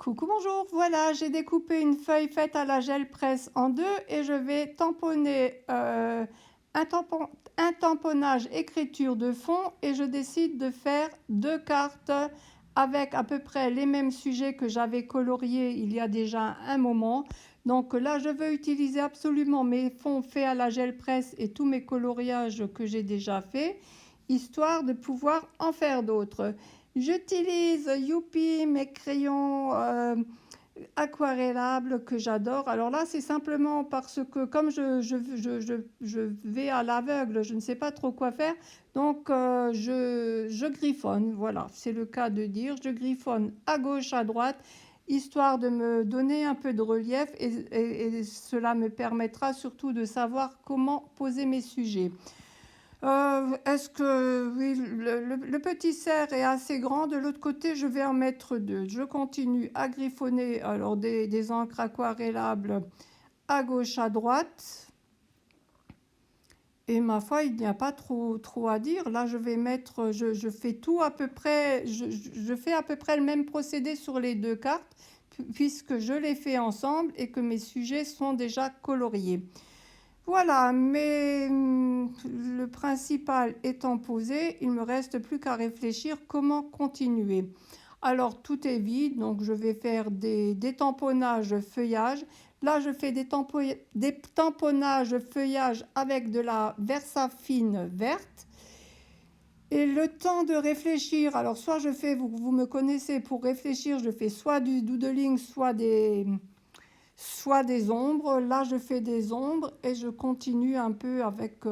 Coucou, bonjour, voilà, j'ai découpé une feuille faite à la gel presse en deux et je vais tamponner un, un tamponnage écriture de fond et je décide de faire deux cartes avec à peu près les mêmes sujets que j'avais coloriés il y a déjà un moment. Donc là, je veux utiliser absolument mes fonds faits à la gel presse et tous mes coloriages que j'ai déjà faits, histoire de pouvoir en faire d'autres. J'utilise Youpi, mes crayons aquarellables que j'adore. Alors là, c'est simplement parce que comme je vais à l'aveugle, je ne sais pas trop quoi faire, donc je griffonne. Voilà, c'est le cas de dire. Je griffonne à gauche, à droite, histoire de me donner un peu de relief et cela me permettra surtout de savoir comment poser mes sujets. Est-ce que oui, le petit cerf est assez grand. De l'autre côté, je vais en mettre deux. Je continue à griffonner alors des encres aquarellables à gauche, à droite. Et ma foi, il n'y a pas trop à dire. Là, je vais mettre, je fais tout à peu près, je fais à peu près le même procédé sur les deux cartes, puisque je les fais ensemble et que mes sujets sont déjà coloriés. Voilà, mais le principal étant posé, il ne me reste plus qu'à réfléchir comment continuer. Alors tout est vide, donc je vais faire des tamponnages feuillage. Là, je fais des tamponnages feuillage avec de la Versafine verte. Et le temps de réfléchir, alors soit je fais, vous me connaissez, pour réfléchir, je fais soit du doodling, soit des ombres. Là, je fais des ombres et je continue un peu avec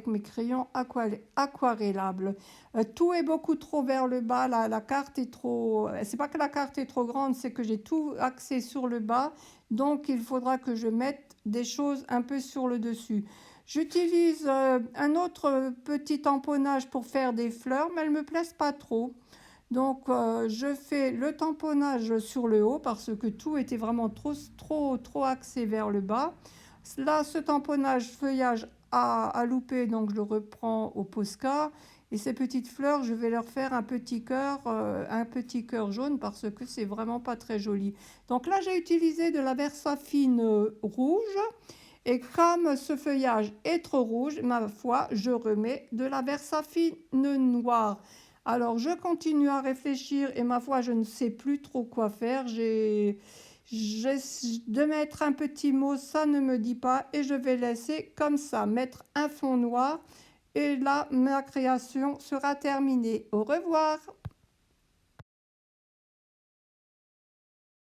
mes crayons aquarellables. Tout est beaucoup trop vers le bas. La carte est trop... C'est pas que la carte est trop grande, c'est que j'ai tout axé sur le bas. Donc, il faudra que je mette des choses un peu sur le dessus. J'utilise un autre petit tamponnage pour faire des fleurs, mais elles ne me plaisent pas trop. Donc je fais le tamponnage sur le haut parce que tout était vraiment trop axé vers le bas. Là, ce tamponnage feuillage a loupé, donc je le reprends au Posca. Et ces petites fleurs, je vais leur faire un petit cœur jaune parce que c'est vraiment pas très joli. Donc là, j'ai utilisé de la Versafine rouge. Et comme ce feuillage est trop rouge, ma foi, je remets de la Versafine noire. Alors, je continue à réfléchir et ma foi, je ne sais plus trop quoi faire. De mettre un petit mot, ça ne me dit pas et je vais laisser comme ça, mettre un fond noir et là, ma création sera terminée. Au revoir!